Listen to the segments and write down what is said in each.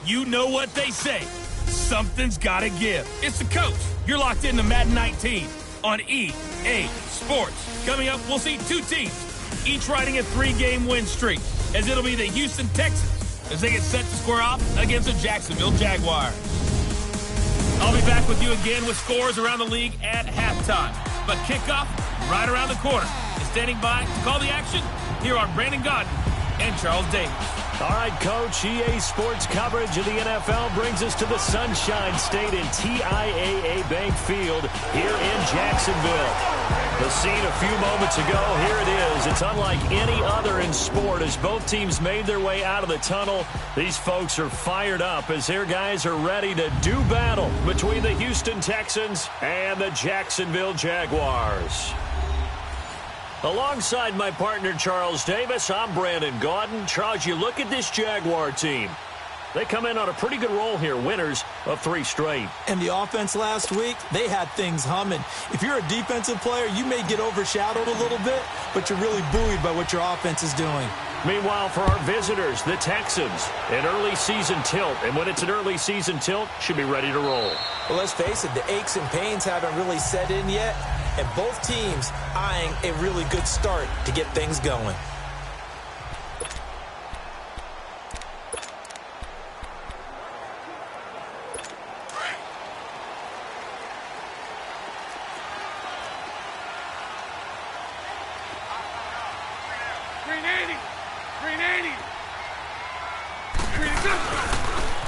You know what they say. Something's got to give. It's the coach. You're locked into Madden 19 on EA Sports. Coming up, we'll see two teams, each riding a 3-game win streak, as it'll be the Houston Texans as they get set to square off against the Jacksonville Jaguars. I'll be back with you again with scores around the league at halftime. But kickoff right around the corner. And standing by to call the action, here are Brandon Godden and Charles Davis. All right, Coach, EA Sports coverage of the NFL brings us to the Sunshine State in TIAA Bank Field here in Jacksonville. The scene a few moments ago, here it is. It's unlike any other in sport as both teams made their way out of the tunnel. These folks are fired up as their guys are ready to do battle between the Houston Texans and the Jacksonville Jaguars. Alongside my partner, Charles Davis, I'm Brandon Gaudin. Charles, you look at this Jaguar team. They come in on a pretty good roll here, winners of 3 straight. And the offense last week, they had things humming. If you're a defensive player, you may get overshadowed a little bit, but you're really buoyed by what your offense is doing. Meanwhile, for our visitors, the Texans, an early season tilt. And when it's an early season tilt, should be ready to roll. Well, let's face it, the aches and pains haven't really set in yet. And both teams eyeing a really good start to get things going.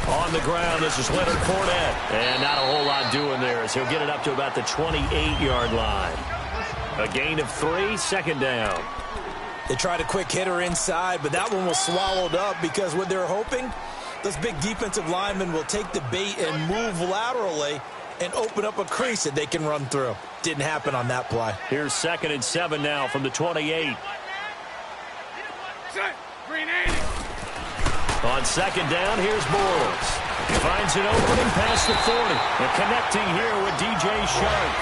On the ground, this is Leonard Fournette. And not a whole lot doing there as he'll get it up to about the 28-yard line. A gain of 3, second down. They tried a quick hitter inside, but that one was swallowed up because what they're hoping, those big defensive linemen will take the bait and move laterally and open up a crease that they can run through. Didn't happen on that play. Here's 2nd and 7 now from the 28. On 2nd down, here's Bortles. He finds an opening past the 40. And connecting here with DJ Shark.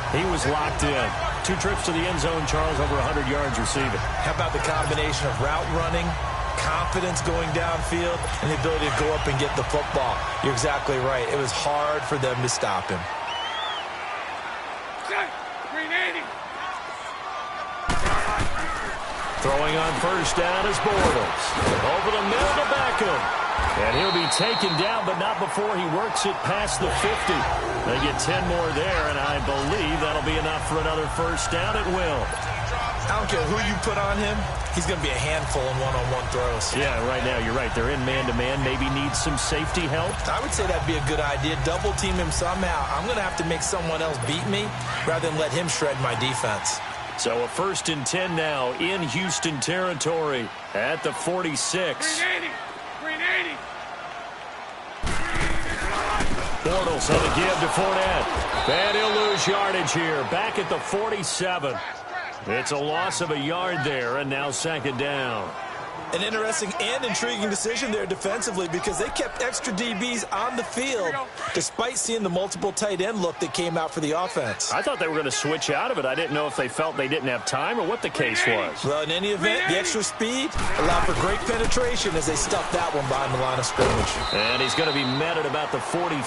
He was locked in. 2 trips to the end zone, Charles, over 100 yards receiving. How about the combination of route running, confidence going downfield, and the ability to go up and get the football? You're exactly right. It was hard for them to stop him. Throwing on 1st down is Bortles. Over the middle to Beckham. And he'll be taken down, but not before he works it past the 50. They get 10 more there, and I believe that'll be enough for another 1st down. It will. I don't care who you put on him. He's going to be a handful in one-on-one throws. Yeah, right now you're right. They're in man-to-man. Maybe needs some safety help. I would say that'd be a good idea. Double team him somehow. I'm going to have to make someone else beat me rather than let him shred my defense. So a 1st and 10 now in Houston territory at the 46. Bortles on the give to Fournette. And he'll lose yardage here. Back at the 47. It's a loss of a yard there, and now 2nd down. An interesting and intriguing decision there defensively because they kept extra DBs on the field despite seeing the multiple tight end look that came out for the offense. I thought they were going to switch out of it. I didn't know if they felt they didn't have time or what the case was. Well, in any event, the extra speed allowed for great penetration as they stuffed that one behind the line of scrimmage. And he's going to be met at about the 43.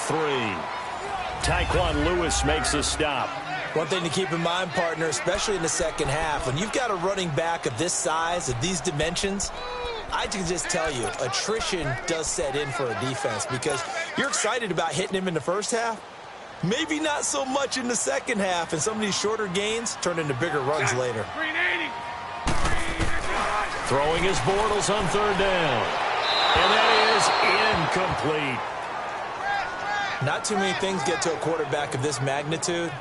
Tyquan Lewis makes a stop. One thing to keep in mind, partner, especially in the second half, when you've got a running back of this size, of these dimensions, I can just tell you, attrition does set in for a defense because you're excited about hitting him in the first half. Maybe not so much in the second half, and some of these shorter gains turn into bigger runs later. Throwing his Bortles on 3rd down. And that is incomplete. Not too many things get to a quarterback of this magnitude,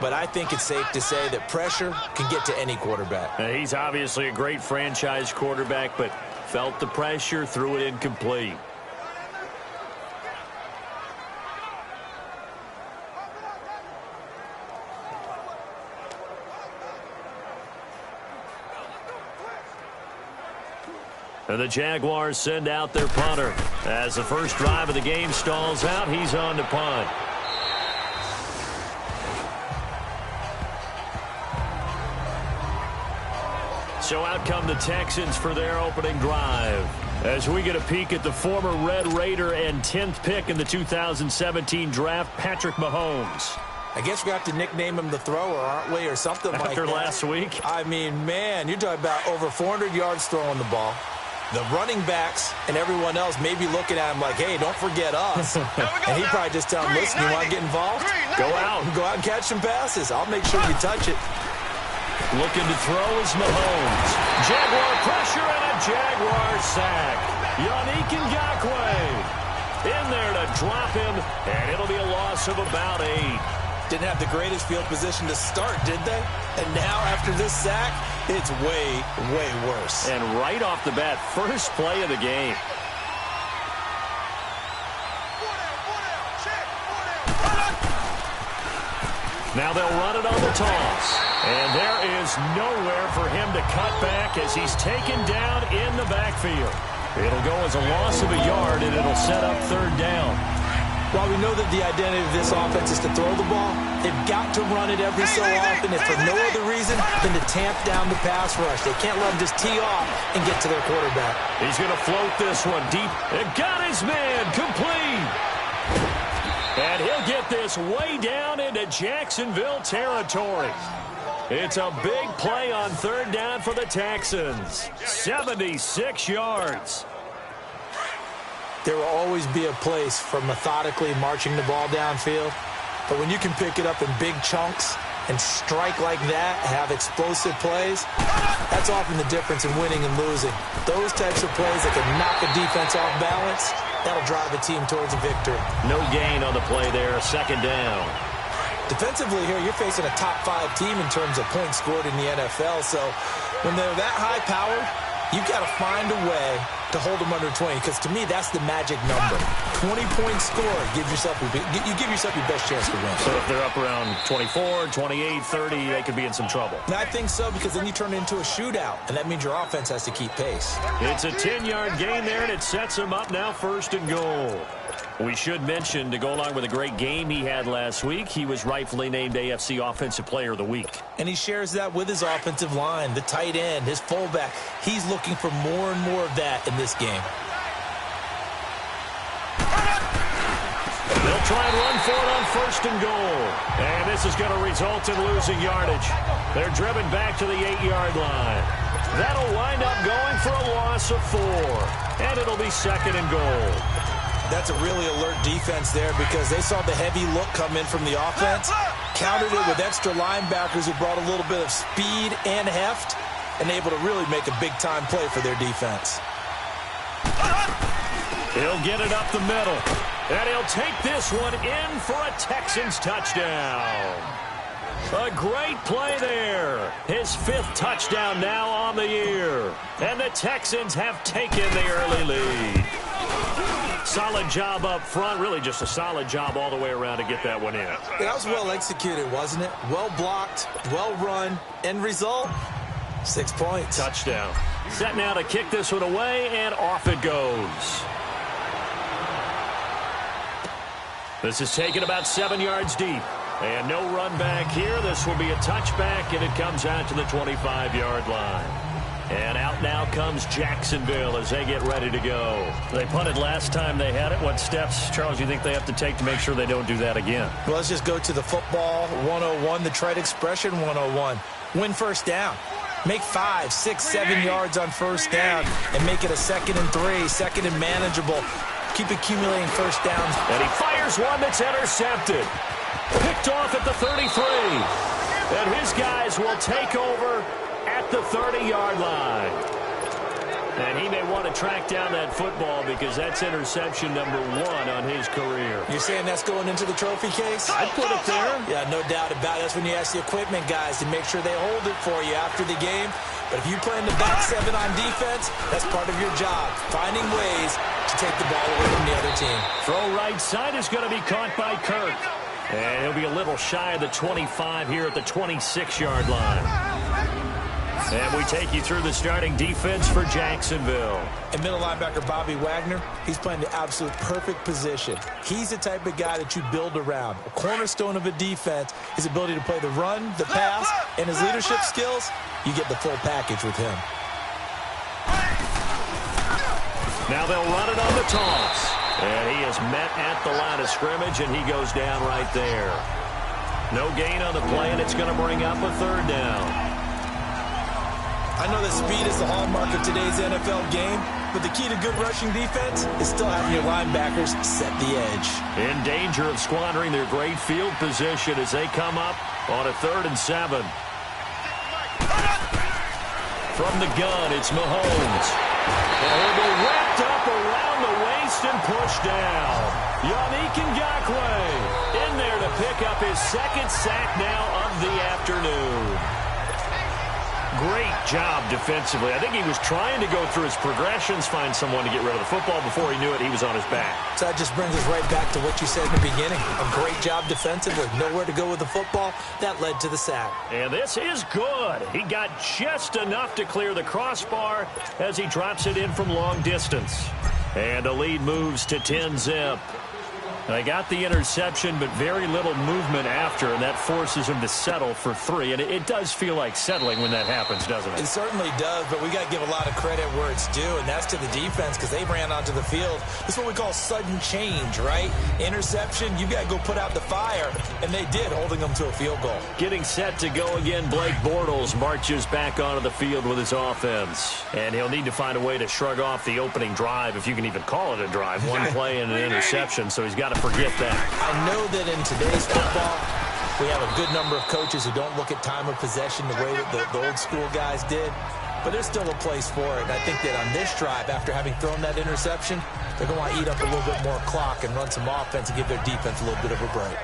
but I think it's safe to say that pressure can get to any quarterback. Now, he's obviously a great franchise quarterback, but felt the pressure, threw it incomplete. And the Jaguars send out their punter. As the first drive of the game stalls out, he's on to punt. So out come the Texans for their opening drive. As we get a peek at the former Red Raider and 10th pick in the 2017 draft, Patrick Mahomes. I guess we have to nickname him the thrower, aren't we, or something like that. After last week? I mean, man, you're talking about over 400 yards throwing the ball. The running backs and everyone else may be looking at him like, hey, don't forget us. And he probably just tell him, listen, you want to get involved? Go out. Go out and catch some passes. I'll make sure you touch it. Looking to throw is Mahomes. Jaguar pressure and a Jaguar sack. Yannick Ngakoue in there to drop him, and it'll be a loss of about 8. Didn't have the greatest field position to start, did they? And now after this sack, it's way, way worse. And right off the bat, first play of the game. Now they'll run it on the toss. And there is nowhere for him to cut back as he's taken down in the backfield. It'll go as a loss of a yard, and it'll set up third down. While we know that the identity of this offense is to throw the ball, they've got to run it every so often, if for no other reason than to tamp down the pass rush. They can't let him just tee off and get to their quarterback. He's going to float this one deep. And got his man complete. And he'll get this way down into Jacksonville territory. It's a big play on third down for the Texans. 76 yards. There will always be a place for methodically marching the ball downfield. But when you can pick it up in big chunks and strike like that, have explosive plays, that's often the difference in winning and losing. Those types of plays that can knock a defense off balance, that'll drive a team towards a victory. No gain on the play there, second down. Defensively here, you're facing a top-5 team in terms of points scored in the NFL. So when they're that high-powered, you've got to find a way to hold them under 20, because to me, that's the magic number. 20 points scored, you give yourself your best chance to win. So if they're up around 24, 28, 30, they could be in some trouble. And I think so, because then you turn it into a shootout, and that means your offense has to keep pace. It's a 10-yard gain there, and it sets them up now first and goal. We should mention, to go along with a great game he had last week, he was rightfully named AFC Offensive Player of the Week. And he shares that with his offensive line, the tight end, his fullback. He's looking for more and more of that in this game. They'll try and run for it on first and goal. And this is going to result in losing yardage. They're driven back to the 8-yard line. That'll wind up going for a loss of 4. And it'll be second and goal. That's a really alert defense there, because they saw the heavy look come in from the offense, countered it with extra linebackers who brought a little bit of speed and heft, and able to really make a big-time play for their defense. He'll get it up the middle, and he'll take this one in for a Texans touchdown. A great play there. His 5th touchdown now on the year, and the Texans have taken the early lead. Solid job up front, really just a solid job all the way around to get that one in. That was well executed, wasn't it? Well blocked, well run. End result, 6 points. Touchdown. Set now to kick this one away, and off it goes. This is taken about 7 yards deep. And no run back here. This will be a touchback, and it comes out to the 25-yard line. And out now comes Jacksonville as they get ready to go. They punted last time they had it. What steps, Charles, do you think they have to take to make sure they don't do that again? Well, let's just go to the football 101, the trite expression 101. Win first down. Make 5, 6, 7 yards on first down and make it a 2nd and 3, 2nd and manageable. Keep accumulating first downs. And he fires one that's intercepted. Picked off at the 33. And his guys will take over at the 30-yard line. And he may want to track down that football, because that's interception number 1 on his career. You're saying that's going into the trophy case? I'd put it there. Yeah, no doubt about it. That's when you ask the equipment guys to make sure they hold it for you after the game. But if you play in the back 7 on defense, that's part of your job, finding ways to take the ball away from the other team. Throw right side is going to be caught by Kirk. And he'll be a little shy of the 25 here at the 26-yard line. And we take you through the starting defense for Jacksonville. And middle linebacker Bobby Wagner, he's playing the absolute perfect position. He's the type of guy that you build around. A cornerstone of a defense, his ability to play the run, the pass, and his leadership skills, you get the full package with him. Now they'll run it on the toss. And he is met at the line of scrimmage, and he goes down right there. No gain on the play, and it's going to bring up a third down. I know that speed is the hallmark of today's NFL game, but the key to good rushing defense is still having your linebackers set the edge. In danger of squandering their great field position as they come up on a 3rd and 7. From the gun, it's Mahomes. And he'll be wrapped up around the waist and pushed down. Yannick Ngakoue in there to pick up his 2nd sack now of the afternoon. Great job defensively. I think he was trying to go through his progressions, find someone to get rid of the football. Before he knew it, he was on his back. So that just brings us right back to what you said in the beginning. A great job defensively. Nowhere to go with the football. That led to the sack. And this is good. He got just enough to clear the crossbar as he drops it in from long distance. And the lead moves to 10-zip. They got the interception, but very little movement after, and that forces him to settle for 3. And it does feel like settling when that happens, doesn't it? It certainly does, but we got to give a lot of credit where it's due, and that's to the defense because they ran onto the field. This is what we call sudden change, right? Interception, you got to go put out the fire, and they did, holding them to a field goal. Getting set to go again, Blake Bortles marches back onto the field with his offense. And he'll need to find a way to shrug off the opening drive, if you can even call it a drive. One play and an interception, so he's got to forget that. I know that in today's football, we have a good number of coaches who don't look at time of possession the way that the old school guys did, but there's still a place for it. And I think that on this drive, after having thrown that interception, they're going to want to eat up a little bit more clock and run some offense and give their defense a little bit of a break.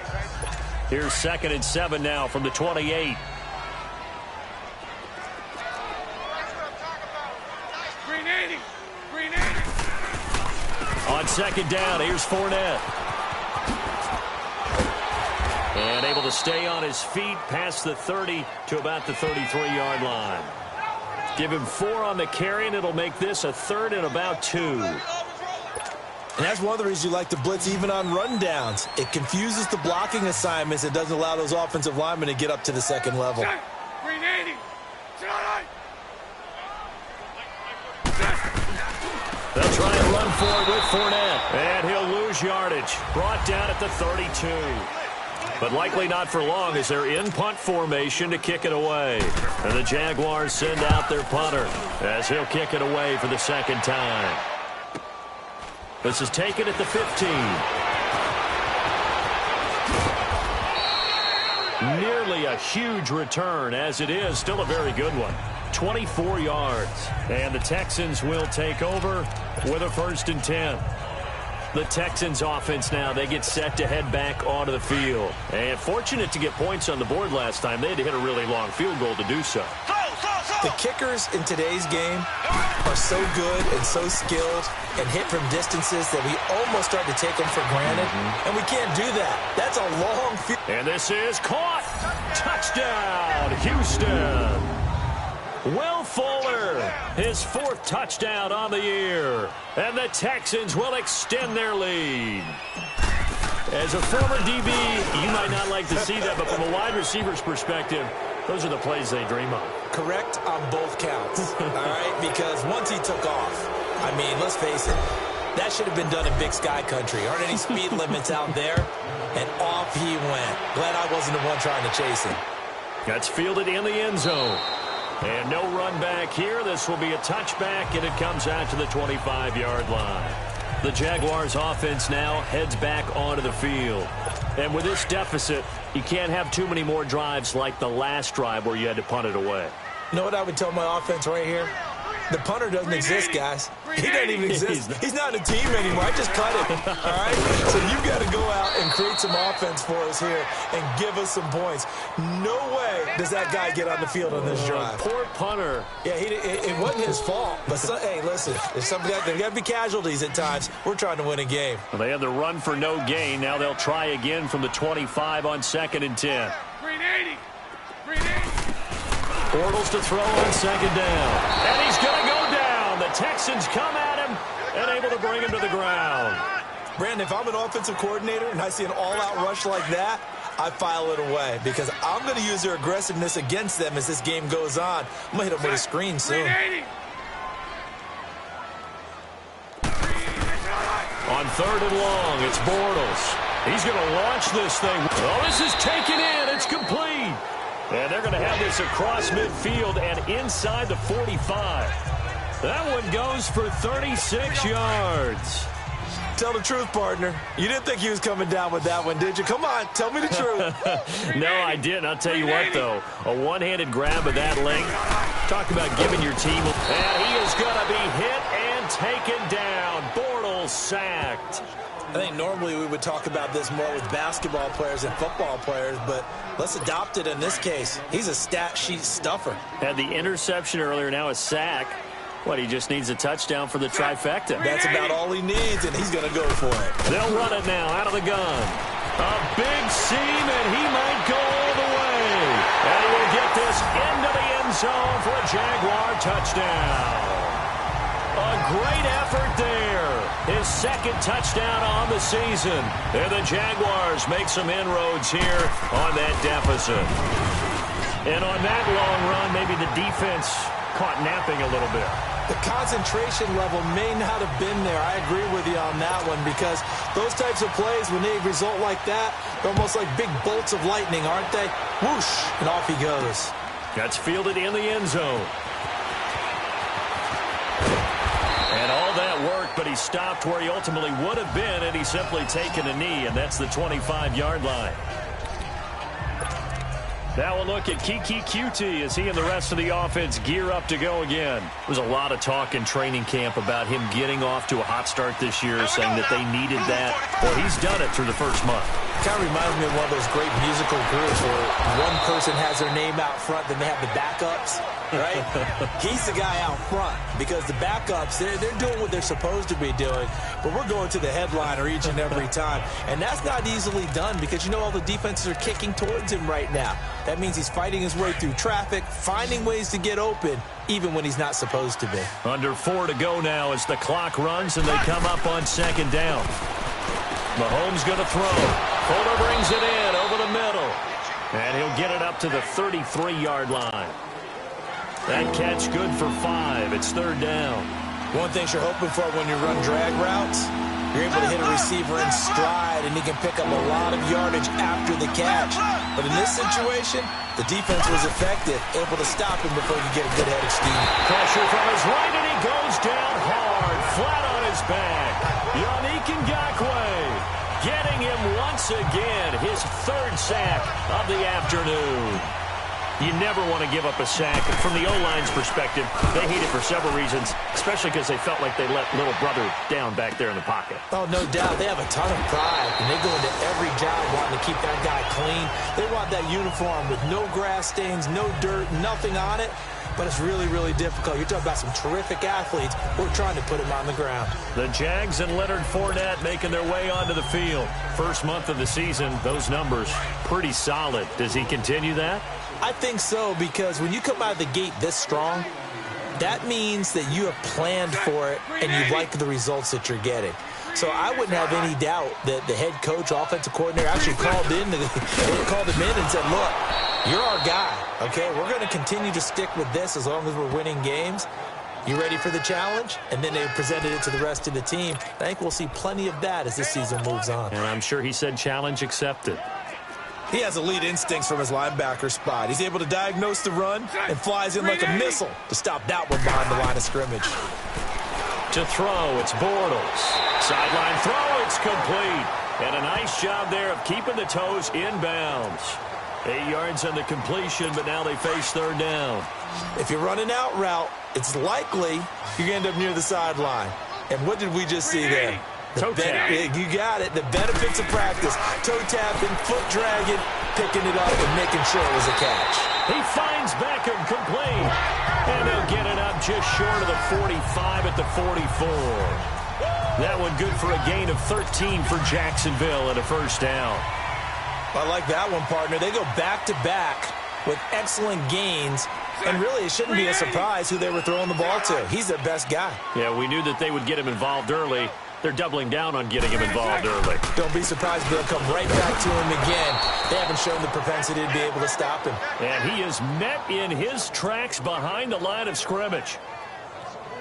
Here's 2nd and 7 now from the 28. On 2nd down, here's Fournette. And able to stay on his feet past the 30 to about the 33-yard line. Give him 4 on the carry, and it'll make this a 3rd and about 2. And that's one of the reasons you like to blitz even on rundowns. It confuses the blocking assignments. It doesn't allow those offensive linemen to get up to the 2nd level. They'll try and run for it with Fournette. And he'll lose yardage. Brought down at the 32. But likely not for long as they're in punt formation to kick it away. And the Jaguars send out their punter as he'll kick it away for the 2nd time. This is taken at the 15. Nearly a huge return as it is. Still a very good one. 24 yards. And the Texans will take over with a 1st and 10. The Texans offense now, they get set to head back onto the field. And fortunate to get points on the board last time. They had to hit a really long field goal to do so. The kickers in today's game are so good and so skilled and hit from distances that we almost start to take them for granted. And we can't do that. That's a long field. And this is caught. Touchdown, Houston. Will Fuller, his 4th touchdown on the year. And the Texans will extend their lead. As a former DB, you might not like to see that, but from a wide receiver's perspective, those are the plays they dream of. Correct on both counts, all right? Because once he took off, I mean, let's face it, that should have been done in Big Sky Country. Aren't any speed limits out there? And off he went. Glad I wasn't the one trying to chase him. That's fielded in the end zone. And no run back here. This will be a touchback, and it comes out to the 25-yard line. The Jaguars offense now heads back onto the field. And with this deficit, you can't have too many more drives like the last drive where you had to punt it away. You know what I would tell my offense right here? The punter doesn't exist, guys. He doesn't even exist. He's not a team anymore. I just cut him, all right? So you've got to go out and create some offense for us here and give us some points. No way does that guy get on the field on this drive. Poor punter. Yeah, it wasn't his fault. But, hey, listen, there's got to be casualties at times. We're trying to win a game. Well, they had the run for no gain. Now they'll try again from the 25 on 2nd and 10. Green 80. Green 80. Bortles to throw on 2nd down. And he's going to go down. The Texans come at him and able to bring him to the ground. Brandon, if I'm an offensive coordinator and I see an all-out rush like that, I file it away because I'm going to use their aggressiveness against them as this game goes on. I'm going to hit them with a screen soon. On 3rd and long, it's Bortles. He's going to launch this thing. Oh, this is taken in. It's complete. And they're going to have this across midfield and inside the 45. That one goes for 36 yards. Tell the truth, partner. You didn't think he was coming down with that one, did you? Come on, tell me the truth. No, I didn't. I'll tell you what, though. A one-handed grab of that length. Talk about giving your team. And he is going to be hit and taken down. Bortles sacked. I think normally we would talk about this more with basketball players and football players, but let's adopt it in this case. He's a stat sheet stuffer. Had the interception earlier, now a sack. What, he just needs a touchdown for the trifecta. That's about all he needs, and he's going to go for it. They'll run it now out of the gun. A big seam, and he might go all the way. And he will get this into the end zone for a Jaguar touchdown. A great effort there. His second touchdown on the season. And the Jaguars make some inroads here on that deficit. And on that long run, maybe the defense caught napping a little bit. The concentration level may not have been there. I agree with you on that one because those types of plays, when they result like that, they're almost like big bolts of lightning, aren't they? Whoosh, and off he goes. That's fielded in the end zone. And all that worked, but he stopped where he ultimately would have been, and he's simply taken a knee, and that's the 25-yard line. Now we'll look at Kiki Cutie as he and the rest of the offense gear up to go again. There was a lot of talk in training camp about him getting off to a hot start this year, saying that they needed that. Well, he's done it through the first month. Kind of reminds me of one of those great musical groups where one person has their name out front, then they have the backups, right? He's the guy out front because the backups, they're doing what they're supposed to be doing, but we're going to the headliner each and every time. And that's not easily done because, you know, all the defenses are kicking towards him right now. That means he's fighting his way through traffic, finding ways to get open, even when he's not supposed to be. Under 4 to go now as the clock runs and they come up on 2nd down. Mahomes going to throw. Fuller brings it in over the middle. And he'll get it up to the 33-yard line. That catch good for 5. It's 3rd down. One thing you're hoping for when you run drag routes, you're able to hit a receiver in stride, and he can pick up a lot of yardage after the catch. But in this situation, the defense was effective, able to stop him before he could get a good head of steam. Pressure from his right, and he goes down hard, flat on his back. Yannick Ngakoue getting him once again, his 3rd sack of the afternoon. You never want to give up a sack. From the O-line's perspective, they hate it for several reasons, especially because they felt like they let little brother down back there in the pocket. Oh, no doubt. They have a ton of pride, and they go into every job wanting to keep that guy clean. They want that uniform with no grass stains, no dirt, nothing on it. But it's really, really difficult. You're talking about some terrific athletes who are trying to put him on the ground. The Jags and Leonard Fournette making their way onto the field. First month of the season, those numbers pretty solid. Does he continue that? I think so, because when you come out of the gate this strong, that means that you have planned for it and you like the results that you're getting. So I wouldn't have any doubt that the head coach, offensive coordinator, actually called him in and said, look, you're our guy, okay? We're going to continue to stick with this as long as we're winning games. You ready for the challenge? And then they presented it to the rest of the team. I think we'll see plenty of that as this season moves on. And I'm sure he said challenge accepted. He has elite instincts from his linebacker spot. He's able to diagnose the run and flies in like a missile to stop that one behind the line of scrimmage. To throw, it's Bortles. Sideline throw, it's complete. And a nice job there of keeping the toes inbounds. 8 yards on the completion, but now they face 3rd down. If you're running out route, it's likely you're going to end up near the sideline. And what did we just see there? Toe tap. You got it. The benefits of practice. Toe tapping, foot dragging, picking it up, and making sure it was a catch. He finds Beckham complete. And he'll get it up just short of the 45 at the 44. That one good for a gain of 13 for Jacksonville and a 1st down. I like that one, partner. They go back-to-back with excellent gains. And really, it shouldn't be a surprise who they were throwing the ball to. He's their best guy. Yeah, we knew that they would get him involved early. They're doubling down on getting him involved early. Don't be surprised if they'll come right back to him again. They haven't shown the propensity to be able to stop him. And he is met in his tracks behind the line of scrimmage.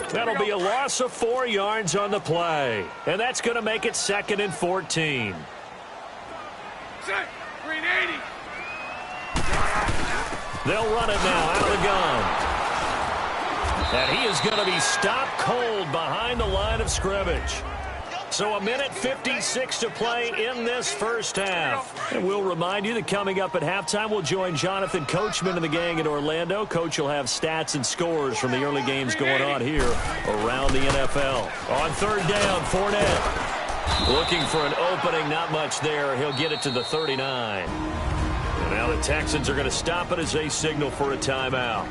That'll be a loss of 4 yards on the play. And that's going to make it 2nd and 14. They'll run it now out of the gun. And he is going to be stopped cold behind the line of scrimmage. So 1:56 to play in this first half. And we'll remind you that coming up at halftime, we'll join Jonathan Coachman and the gang in Orlando. Coach will have stats and scores from the early games going on here around the NFL. On 3rd down, Fournette. Looking for an opening, not much there. He'll get it to the 39. And now the Texans are going to stop it as they signal for a timeout,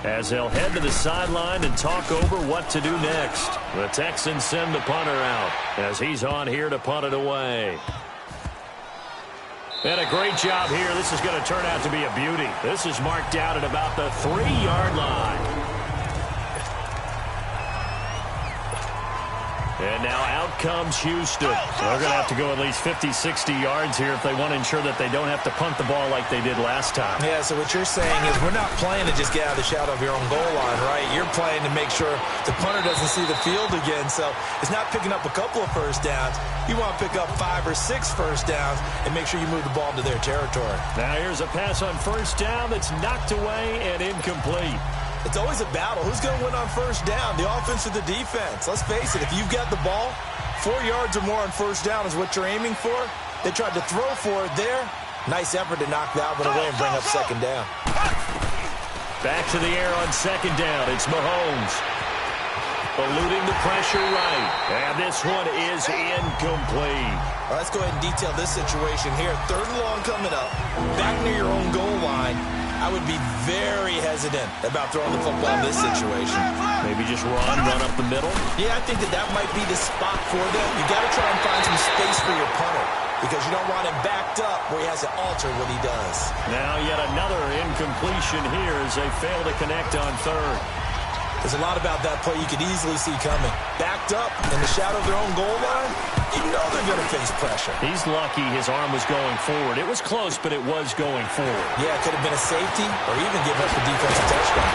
as they'll head to the sideline and talk over what to do next. The Texans send the punter out as he's on here to punt it away. And a great job here. This is going to turn out to be a beauty. This is marked out at about the 3-yard line. And now out comes Houston. They're going to have to go at least 50, 60 yards here if they want to ensure that they don't have to punt the ball like they did last time. Yeah, so what you're saying is we're not playing to just get out of the shadow of your own goal line, right? You're playing to make sure the punter doesn't see the field again. So it's not picking up a couple of first downs. You want to pick up 5 or 6 first downs and make sure you move the ball into their territory. Now here's a pass on first down that's knocked away and incomplete. It's always a battle. Who's going to win on first down, the offense or the defense? Let's face it, if you've got the ball, 4 yards or more on first down is what you're aiming for. They tried to throw for it there. Nice effort to knock that one away and bring up 2nd down. Back to the air on 2nd down. It's Mahomes. Eluding the pressure right. And this one is incomplete. All right, let's go ahead and detail this situation here. 3rd and long coming up. Back near your own goal line. I would be very hesitant about throwing the football in this situation. Maybe just run up the middle? Yeah, I think that might be the spot for them. You got to try and find some space for your punter because you don't want him backed up where he has to alter what he does. Now yet another incompletion here as they fail to connect on 3rd. There's a lot about that play you could easily see coming. Backed up in the shadow of their own goal line, you know they're going to face pressure. He's lucky his arm was going forward. It was close, but it was going forward. Yeah, it could have been a safety or even give up the defensive touchdown.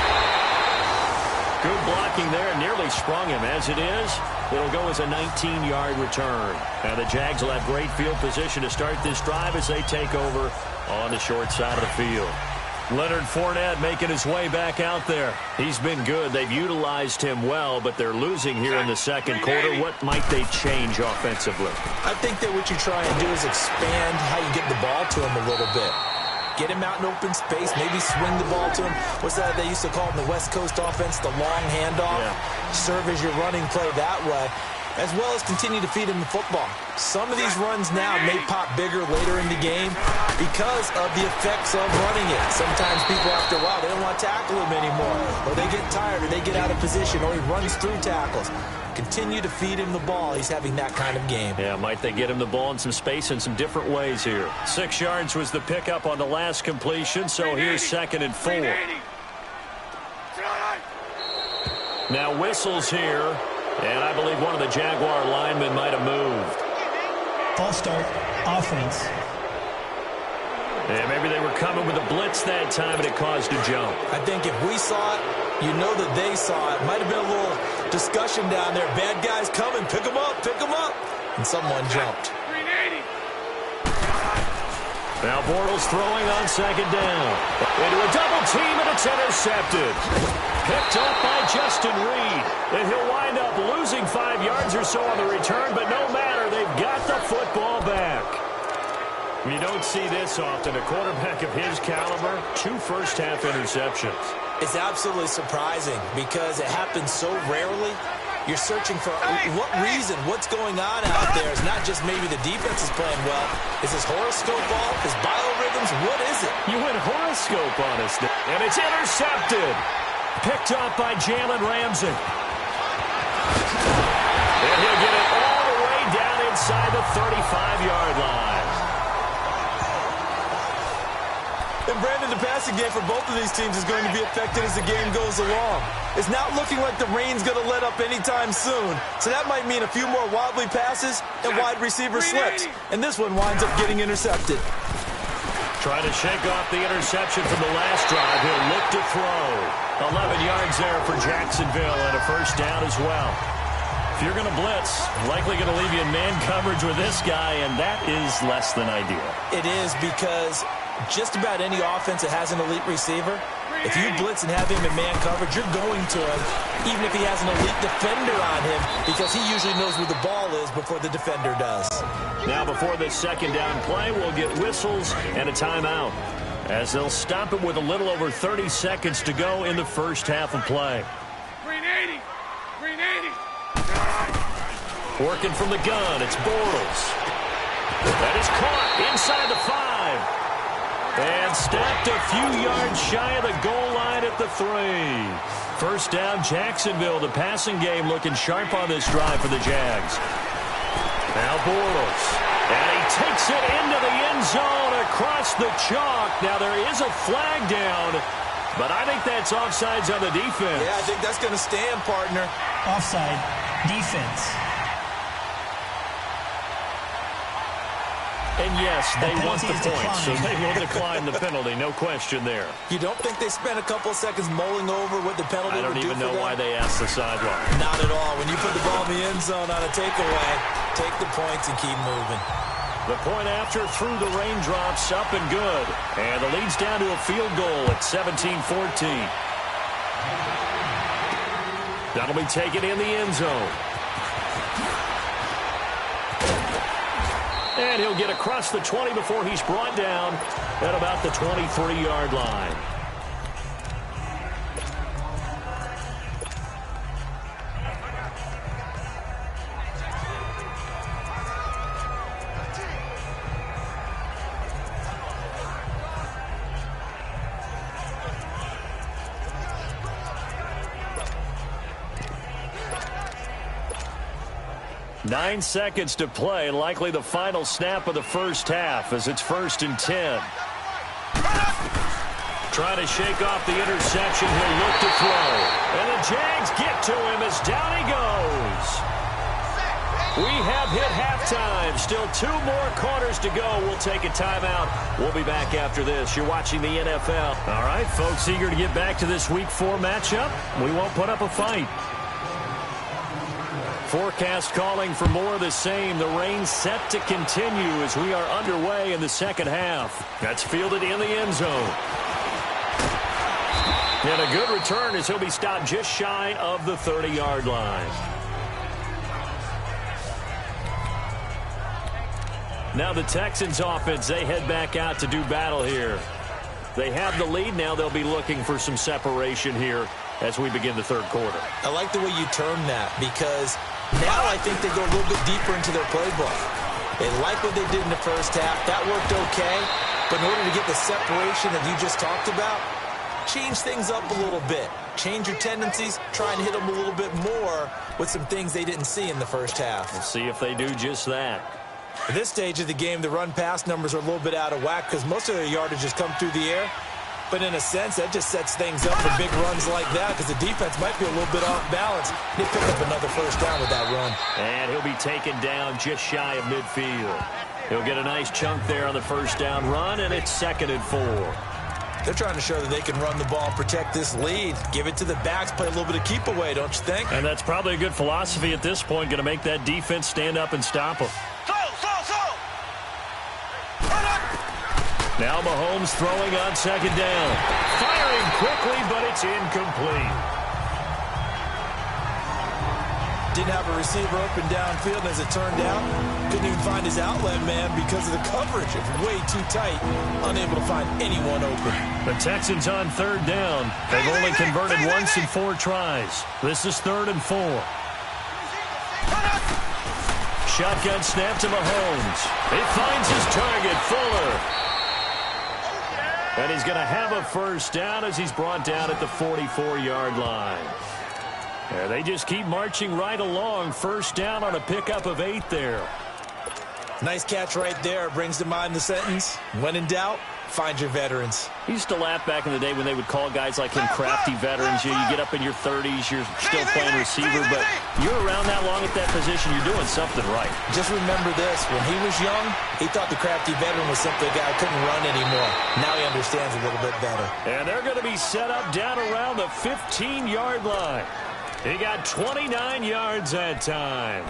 Good blocking there. Nearly sprung him. As it is, it'll go as a 19-yard return. Now the Jags will have great field position to start this drive as they take over on the short side of the field. Leonard Fournette making his way back out there. He's been good. They've utilized him well, but they're losing here in the 2nd quarter. What might they change offensively? I think that what you try and do is expand how you get the ball to him a little bit. Get him out in open space, maybe swing the ball to him. What's that they used to call in the West Coast offense, the long handoff? Yeah. Serve as your running play that way, as well as continue to feed him the football. Some of these runs now may pop bigger later in the game because of the effects of running it. Sometimes people, after a while, they don't want to tackle him anymore, or they get tired, or they get out of position, or he runs through tackles. Continue to feed him the ball. He's having that kind of game. Yeah, might they get him the ball in some space in some different ways here. 6 yards was the pickup on the last completion, so here's 2nd and 4. Now whistles here. And I believe one of the Jaguar linemen might have moved. False start, offense. And maybe they were coming with a blitz that time and it caused a jump. I think if we saw it, you know that they saw it. Might have been a little discussion down there. Bad guys coming, pick them up, pick them up. And someone jumped. Now Bortles throwing on 2nd down. Into a double team and it's intercepted. Picked up by Justin Reed. And he'll wind up losing 5 yards or so on the return, but no matter, they've got the football back. You don't see this often. A quarterback of his caliber, 2 first-half interceptions. It's absolutely surprising because it happens so rarely. You're searching for what reason, what's going on out there. It's not just maybe the defense is playing well. Is this horoscope ball? Is biorhythms? What is it? You went horoscope on us. And it's intercepted. Picked up by Jalen Ramsey. And he'll get it all the way down inside the 35-yard line. And And Brandon, the passing game for both of these teams is going to be affected as the game goes along. It's not looking like the rain's going to let up anytime soon, so that might mean a few more wobbly passes and wide receiver slips. And this one winds up getting intercepted. Trying to shake off the interception from the last drive. He'll look to throw. 11 yards there for Jacksonville and a first down as well. If you're going to blitz, likely going to leave you in man coverage with this guy, and that is less than ideal. It is, because just about any offense that has an elite receiver, if you blitz and have him in man coverage, you're going to him, even if he has an elite defender on him, because he usually knows where the ball is before the defender does. Now before this second down play, we'll get whistles and a timeout, as they'll stop it with a little over 30 seconds to go in the first half of play. Green 80! Green 80! Working from the gun, it's Bortles. That is caught inside the 5. And snapped a few yards shy of the goal line at the 3. First down, Jacksonville. The passing game looking sharp on this drive for the Jags. Now Bortles. And he takes it into the end zone across the chalk. Now there is a flag down, but I think that's offsides on the defense. Yeah, I think that's going to stand, partner. Offside. Defense. And yes, they want the penalty is points, so declined. they will decline the penalty. No question there. You don't think they spent a couple of seconds mulling over what the penalty I don't would do even for know them? why they asked the sideline. Not at all. When you put the ball in the end zone on a takeaway, take the points and keep moving. The point after through the raindrops, up and good. And the lead's down to a field goal at 17-14. That'll be taken in the end zone. And he'll get across the 20 before he's brought down at about the 23-yard line. Nine seconds to play, likely the final snap of the first half as it's 1st and 10. Trying to shake off the interception, he'll look to throw. And the Jags get to him as down he goes. We have hit halftime. Still 2 more quarters to go. We'll take a timeout. We'll be back after this. You're watching the NFL. All right, folks, eager to get back to this Week 4 matchup. We won't put up a fight. Forecast calling for more of the same. The rain set to continue as we are underway in the second half. That's fielded in the end zone. And a good return as he'll be stopped just shy of the 30-yard line. Now the Texans offense, they head back out to do battle here. They have the lead. Now they'll be looking for some separation here as we begin the third quarter. I like the way you term that, because now I think they go a little bit deeper into their playbook. They like what they did in the first half. That worked okay. But in order to get the separation that you just talked about, change things up a little bit. Change your tendencies. Try and hit them a little bit more with some things they didn't see in the first half. We'll see if they do just that. At this stage of the game, the run-pass numbers are a little bit out of whack because most of their yardage has come through the air. But in a sense, that just sets things up for big runs like that because the defense might be a little bit off balance. They pick up another first down with that run. And he'll be taken down just shy of midfield. He'll get a nice chunk there on the first down run, and it's 2nd and 4. They're trying to show that they can run the ball, protect this lead. Give it to the backs, play a little bit of keep away, don't you think? And that's probably a good philosophy at this point, going to make that defense stand up and stop them. Now Mahomes throwing on 2nd down. Firing quickly, but it's incomplete. Didn't have a receiver open downfield, and as it turned out, couldn't even find his outlet man because of the coverage. It's way too tight, unable to find anyone open. The Texans on 3rd down. They've only converted once in 4 tries. This is 3rd and 4. Shotgun snap to Mahomes. He finds his target, Fuller. And he's going to have a first down as he's brought down at the 44-yard line. And they just keep marching right along. First down on a pickup of 8 there. Nice catch right there. Brings to mind the sentence, when in doubt, Find your veterans. He used to laugh back in the day when they would call guys like him crafty veterans. You get up in your 30s, you're still playing receiver, but you're around that long at that position, you're doing something right. Just remember this. When he was young, he thought the crafty veteran was simply a guy who couldn't run anymore. Now he understands a little bit better. And they're going to be set up down around the 15-yard line. He got 29 yards that time.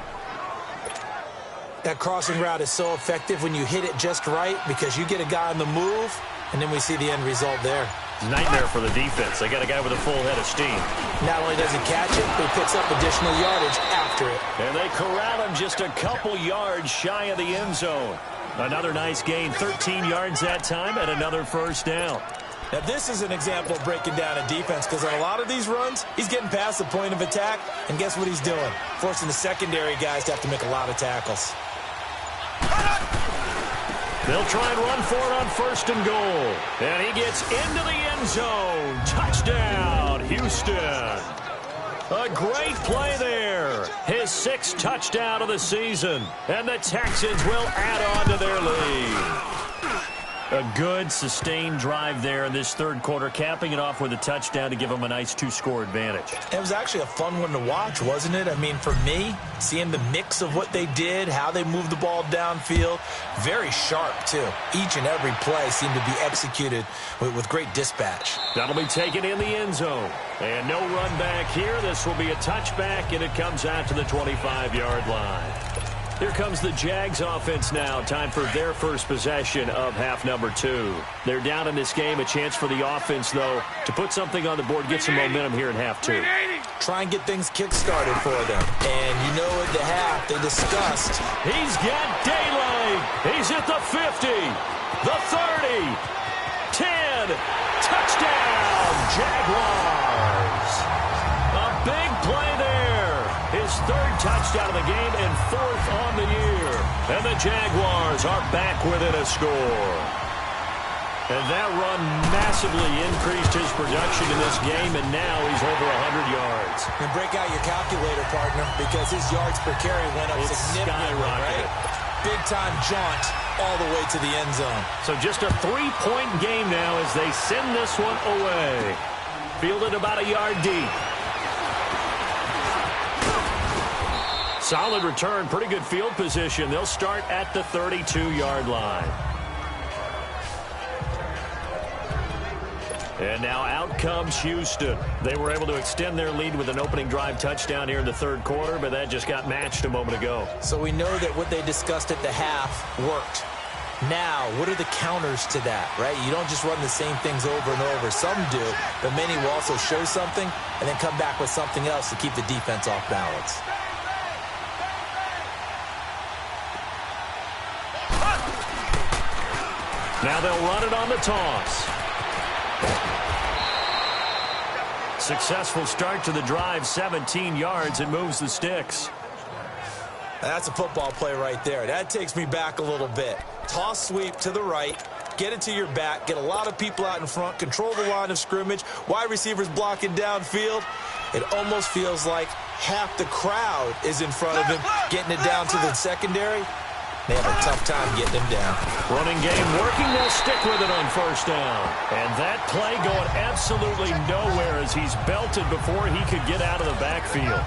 That crossing route is so effective when you hit it just right because you get a guy on the move, and then we see the end result there. Nightmare for the defense. They got a guy with a full head of steam. Not only does he catch it, but he picks up additional yardage after it. And they corral him just a couple yards shy of the end zone. Another nice gain, 13 yards that time, and another first down. Now, this is an example of breaking down a defense because on a lot of these runs, he's getting past the point of attack, and guess what he's doing? Forcing the secondary guys to have to make a lot of tackles. They'll try and run for it on first and goal. And he gets into the end zone. Touchdown, Houston. A great play there. His 6th touchdown of the season. And the Texans will add on to their lead. A good, sustained drive there in this third quarter, capping it off with a touchdown to give them a nice 2-score advantage. It was actually a fun one to watch, wasn't it? I mean, for me, seeing the mix of what they did, how they moved the ball downfield, very sharp, too. Each and every play seemed to be executed with great dispatch. That'll be taken in the end zone. And no run back here. This will be a touchback, and it comes out to the 25-yard line. Here comes the Jags offense now. Time for their first possession of half number 2. They're down in this game. A chance for the offense, though, to put something on the board, get some momentum here in half 2. Try and get things kick-started for them. And you know at the half, they discussed. He's got daylight. He's at the 50, the 30, 10. Touchdown, Jaguars. A big play there. His 3rd touchdown of the game and 4th on the year. And the Jaguars are back within a score. And that run massively increased his production in this game, and now he's over 100 yards. And break out your calculator, partner, because his yards per carry went up significantly, right? Big-time jaunt all the way to the end zone. So just a 3-point game now as they send this one away. Fielded about a yard deep. Solid return, pretty good field position. They'll start at the 32-yard line. And now out comes Houston. They were able to extend their lead with an opening drive touchdown here in the third quarter, but that just got matched a moment ago. So we know that what they discussed at the half worked. Now, what are the counters to that, right? You don't just run the same things over and over. Some do, but many will also show something and then come back with something else to keep the defense off balance. Now they'll run it on the toss. Successful start to the drive, 17 yards, and moves the sticks. That's a football play right there. That takes me back a little bit. Toss sweep to the right, get it to your back, get a lot of people out in front, control the line of scrimmage, wide receivers blocking downfield. It almost feels like half the crowd is in front of him, getting it down to the secondary. They have a tough time getting him down. Running game working. They'll stick with it on first down. And that play going absolutely nowhere as he's belted before he could get out of the backfield.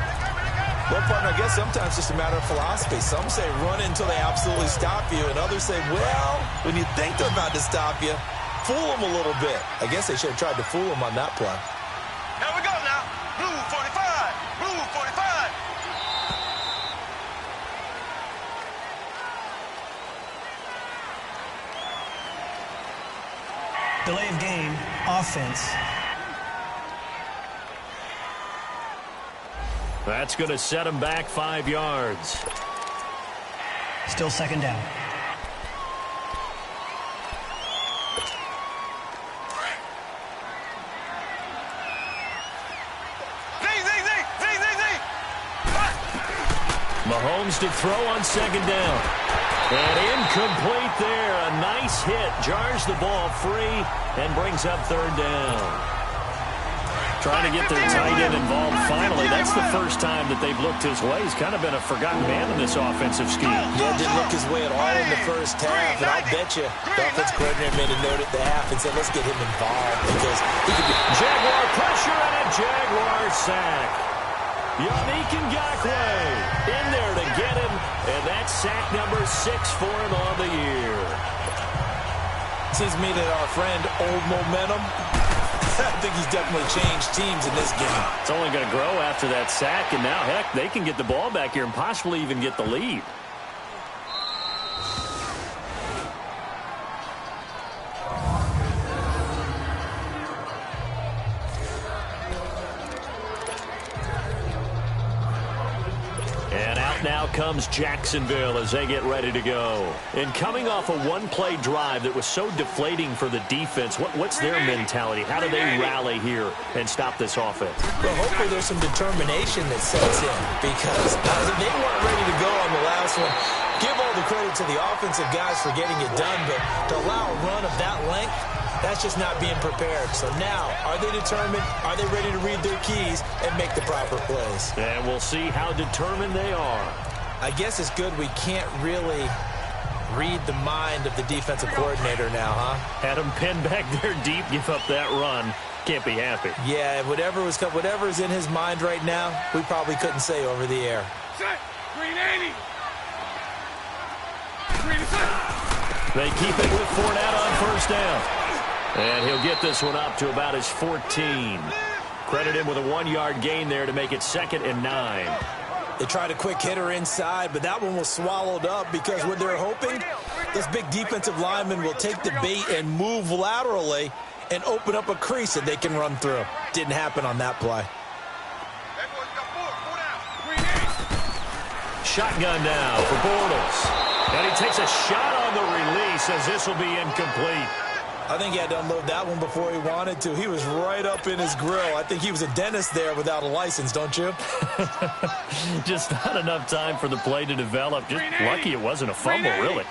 Well, partner, I guess sometimes it's just a matter of philosophy. Some say run until they absolutely stop you, and others say, well, when you think they're about to stop you, fool them a little bit. I guess they should have tried to fool them on that play. Here we go now. Blue 45. Blue 45. Delay of game, offense. That's going to set him back 5 yards. Still second down. Mahomes to throw on second down. And incomplete there. A nice hit. Jars the ball free and brings up third down. Trying to get their tight end involved finally. That's the first time that they've looked his way. He's kind of been a forgotten man in this offensive scheme. Yeah, didn't look his way at all in the first half. And I'll bet you the offense coordinator made a note at the half and said, let's get him involved because he could be... Jaguar pressure and a Jaguar sack. Yannick Ngakoue in there to get him. And that's sack number 6 for him on the year. Seems to me that our friend Old Momentum, I think he's definitely changed teams in this game. It's only going to grow after that sack, and now, heck, they can get the ball back here and possibly even get the lead. Now comes Jacksonville as they get ready to go. And coming off a one-play drive that was so deflating for the defense, what's their mentality? How do they rally here and stop this offense? Well, hopefully there's some determination that sets in because they weren't ready to go on the last one. Give all the credit to the offensive guys for getting it done, but to allow a run of that length, that's just not being prepared. So now, are they determined? Are they ready to read their keys and make the proper plays? And we'll see how determined they are. I guess it's good we can't really read the mind of the defensive coordinator now, huh? Had him pinned back there deep, give up that run. Can't be happy. Yeah, whatever's in his mind right now, we probably couldn't say over the air. Set. Green 80. They keep it with Fournette on first down. And he'll get this one up to about his 14. Credit him with a 1-yard gain there to make it 2nd and 9. They tried a quick hitter inside, but that one was swallowed up because what they're hoping, this big defensive lineman will take the bait and move laterally and open up a crease that they can run through. Didn't happen on that play. Shotgun now for Bortles. And he takes a shot on the release as this will be incomplete. I think he had to unload that one before he wanted to. He was right up in his grill. I think he was a dentist there without a license, don't you? Just not enough time for the play to develop. Just lucky it wasn't a fumble, really.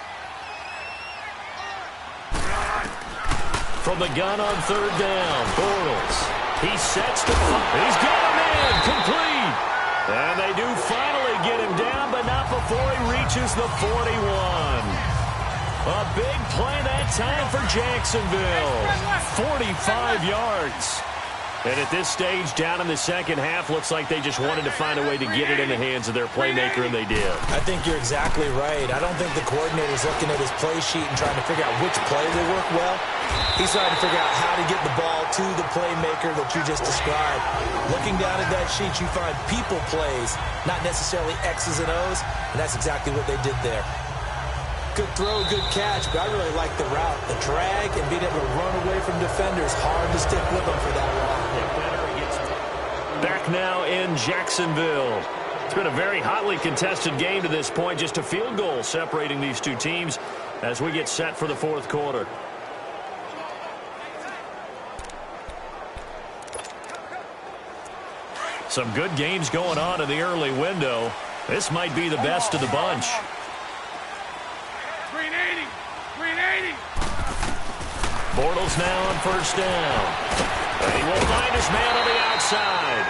From the gun on 3rd down, Bortles. He sets to fire. He's got him in, complete. And they do finally get him down, but not before he reaches the 41. A big play that time for Jacksonville. 45 yards. And at this stage, down in the second half, looks like they just wanted to find a way to get it in the hands of their playmaker, and they did. I think you're exactly right. I don't think the coordinator's looking at his play sheet and trying to figure out which play will work well. He's trying to figure out how to get the ball to the playmaker that you just described. Looking down at that sheet, you find people plays, not necessarily X's and O's, and that's exactly what they did there. Good throw, good catch, but I really like the route. The drag and being able to run away from defenders, hard to stick with them for that long. Back now in Jacksonville. It's been a very hotly contested game to this point. Just a field goal separating these two teams as we get set for the 4th quarter. Some good games going on in the early window. This might be the best of the bunch. Bortles now on 1st down. And he will find his man on the outside.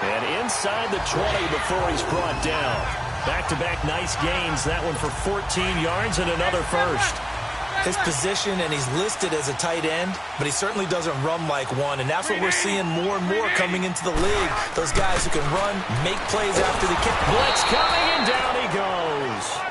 And inside the 20 before he's brought down. Back-to-back nice gains. That one for 14 yards and another first. His position, and he's listed as a tight end, but he certainly doesn't run like one. And that's what we're seeing more and more coming into the league. Those guys who can run, make plays after the kick. Blitz coming, and down he goes.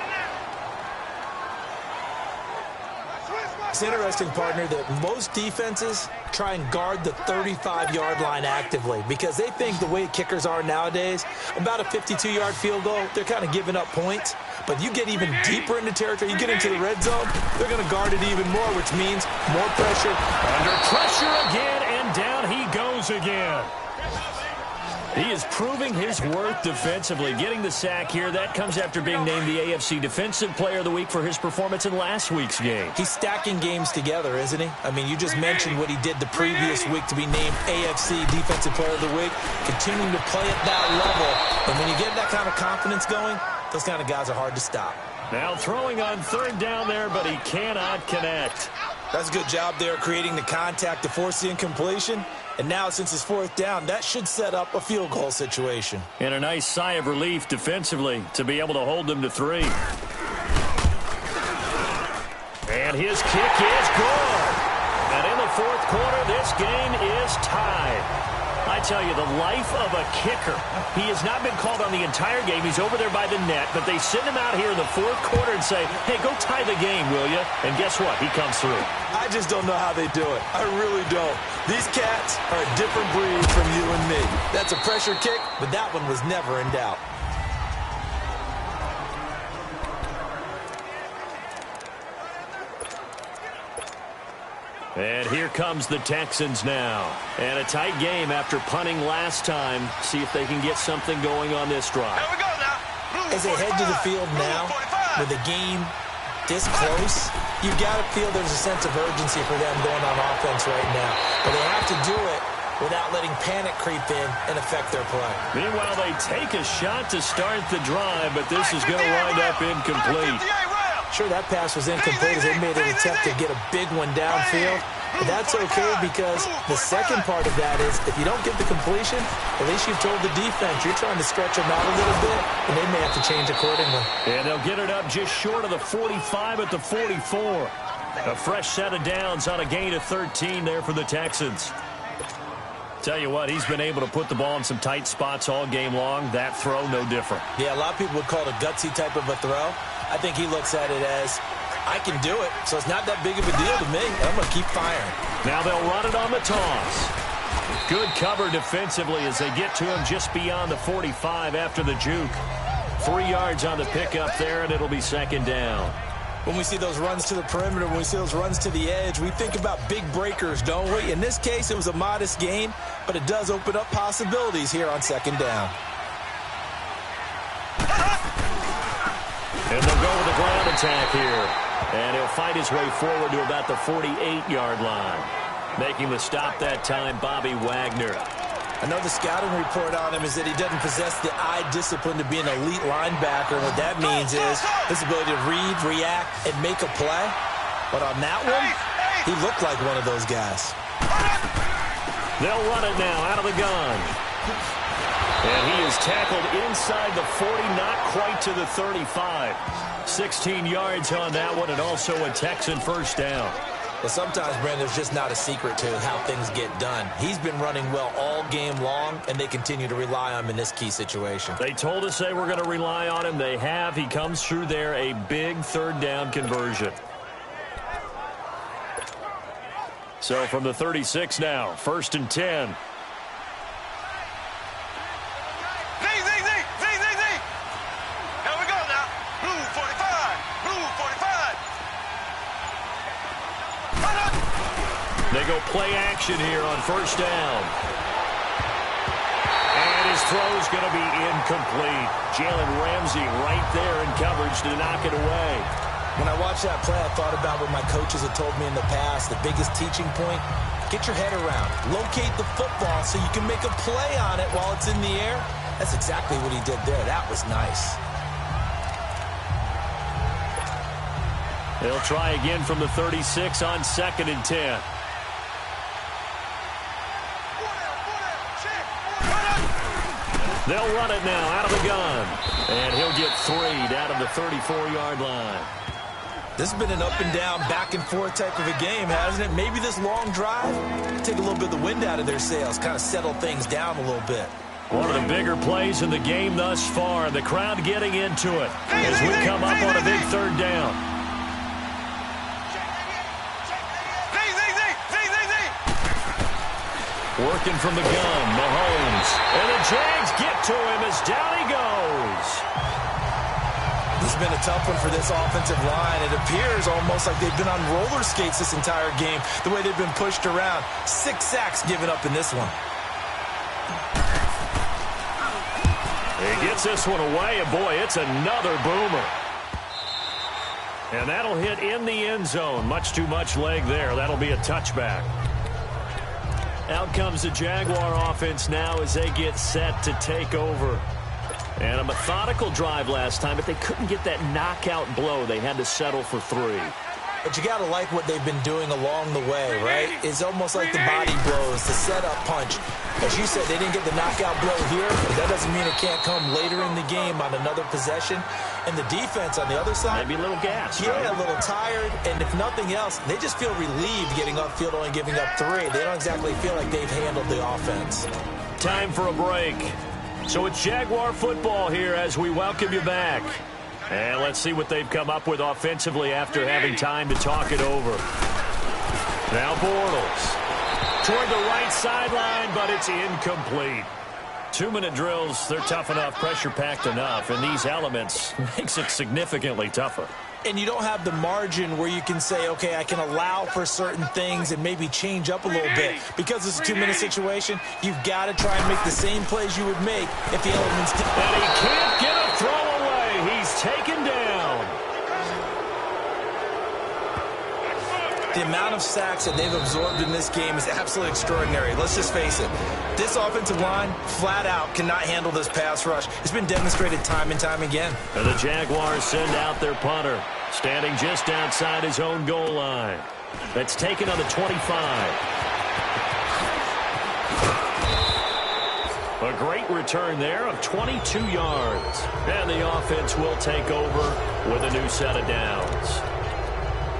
It's interesting, partner, that most defenses try and guard the 35-yard line actively because they think the way kickers are nowadays, about a 52-yard field goal, they're kind of giving up points. But you get even deeper into territory, you get into the red zone, they're going to guard it even more, which means more pressure. Under pressure again, and down he goes again. He is proving his worth defensively. Getting the sack here, that comes after being named the AFC Defensive Player of the Week for his performance in last week's game. He's stacking games together, isn't he? I mean, you just mentioned what he did the previous week to be named AFC Defensive Player of the Week, continuing to play at that level. And when you get that kind of confidence going, those kind of guys are hard to stop. Now throwing on 3rd down there, but he cannot connect. That's a good job there creating the contact to force the incompletion. And now, since it's fourth down, that should set up a field goal situation. And a nice sigh of relief defensively to be able to hold them to 3. And his kick is good. And in the fourth quarter, this game is tied. I tell you, the life of a kicker. He has not been called on the entire game. He's over there by the net, but they send him out here in the fourth quarter and say, hey, go tie the game, will you? And guess what? He comes through. I just don't know how they do it. I really don't. These cats are a different breed from you and me. That's a pressure kick, but that one was never in doubt. And here comes the Texans now. And a tight game after punting last time. See if they can get something going on this drive. Here we go now. As they head to the field now, with the game this close, you've got to feel there's a sense of urgency for them going on offense right now. But they have to do it without letting panic creep in and affect their play. Meanwhile, they take a shot to start the drive, but this is going to wind up incomplete. Sure, that pass was incomplete as they made an attempt to get a big one downfield. But that's okay because the second part of that is if you don't get the completion, at least you've told the defense you're trying to stretch them out a little bit, and they may have to change accordingly. And they'll get it up just short of the 45 at the 44. A fresh set of downs on a gain of 13 there for the Texans. Tell you what, he's been able to put the ball in some tight spots all game long. That throw, no different. Yeah, a lot of people would call it a gutsy type of a throw. I think he looks at it as, I can do it, so it's not that big of a deal to me. I'm going to keep firing. Now they'll run it on the toss. Good cover defensively as they get to him just beyond the 45 after the juke. 3 yards on the pickup there, and it'll be second down. When we see those runs to the perimeter, when we see those runs to the edge, we think about big breakers, don't we? In this case, it was a modest gain, but it does open up possibilities here on second down. And they'll go with the ground attack here. And he'll fight his way forward to about the 48-yard line. Making the stop that time, Bobby Wagner. I know the scouting report on him is that he doesn't possess the eye discipline to be an elite linebacker. And what that means is his ability to read, react, and make a play. But on that one, he looked like one of those guys. They'll run it now out of the gun. And he is tackled inside the 40, not quite to the 35. 16 yards on that one, and also a Texan first down. Well, sometimes, Brandon, there's just not a secret to how things get done. He's been running well all game long, and they continue to rely on him in this key situation. They told us they were going to rely on him. They have. He comes through there, a big third down conversion. So from the 36 now, 1st and 10. They go play action here on first down. And his throw is going to be incomplete. Jalen Ramsey right there in coverage to knock it away. When I watched that play, I thought about what my coaches had told me in the past. The biggest teaching point, get your head around. Locate the football so you can make a play on it while it's in the air. That's exactly what he did there. That was nice. They'll try again from the 36 on 2nd and 10. They'll run it now out of the gun. And he'll get 3 down to the 34-yard line. This has been an up-and-down, back-and-forth type of a game, hasn't it? Maybe this long drive, take a little bit of the wind out of their sails, kind of settle things down a little bit. One of the bigger plays in the game thus far. The crowd getting into it as we come up on a big third down. Working from the gun, Mahomes. And the Jags get to him as down he goes. This has been a tough one for this offensive line. It appears almost like they've been on roller skates this entire game, the way they've been pushed around. 6 sacks given up in this one. He gets this one away, and boy, it's another boomer. And that'll hit in the end zone. Much too much leg there. That'll be a touchback. Out comes the Jaguar offense now as they get set to take over. And a methodical drive last time, but they couldn't get that knockout blow. They had to settle for 3. But you got to like what they've been doing along the way, right? It's almost like the body blows, the setup punch. As you said, they didn't get the knockout blow here, but that doesn't mean it can't come later in the game on another possession. And the defense on the other side, maybe a little gas. Yeah, right? A little tired. And if nothing else, they just feel relieved getting upfield, only giving up 3. They don't exactly feel like they've handled the offense. Time for a break. So it's Jaguar football here as we welcome you back. And let's see what they've come up with offensively after having time to talk it over. Now Bortles toward the right sideline, but it's incomplete. 2-minute drills, they're tough enough, pressure-packed enough, and these elements makes it significantly tougher. And you don't have the margin where you can say, okay, I can allow for certain things and maybe change up a little bit. Because it's a 2-minute situation, you've got to try and make the same plays you would make if the elements did. And he can't get a throw away. He's taken down. The amount of sacks that they've absorbed in this game is absolutely extraordinary. Let's just face it. This offensive line, flat out, cannot handle this pass rush. It's been demonstrated time and time again. And the Jaguars send out their punter, standing just outside his own goal line. That's taken on the 25. A great return there of 22 yards. And the offense will take over with a new set of downs.